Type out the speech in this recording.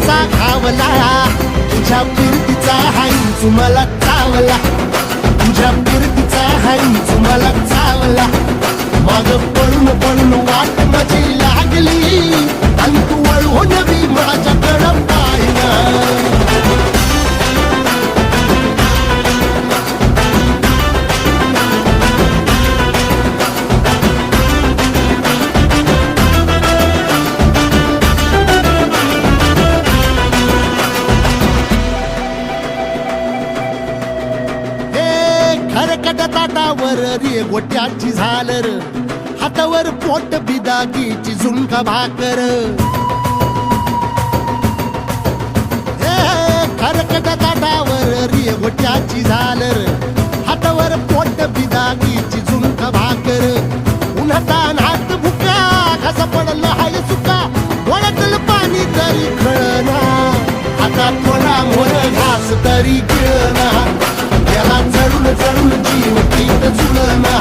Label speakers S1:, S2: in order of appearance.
S1: कसा घावला, तुझ्या फिरतीचा हाईच मला चावला, तुझ्या फिरतीचा हाईच मला चावला. माग पळून पळून वाट माझी लागली आणि तू वळून बी माझ्याकडं पाहिना. खरकट ताटावर रे गोट्याची झालर, हातावर पोट बिदागीची झुणका भाकर. खरकट ताटावर रे गोट्याची झालर, हातावर पोट बिदागीची झुणका भाकर. उन्हातान हात भुका, कसा पडलं हाय सुका, वळतल पाणी तरी कळना, आता थोडा मोर घास तरी गिळना. याला चढून चढून जीव पीत झुलना.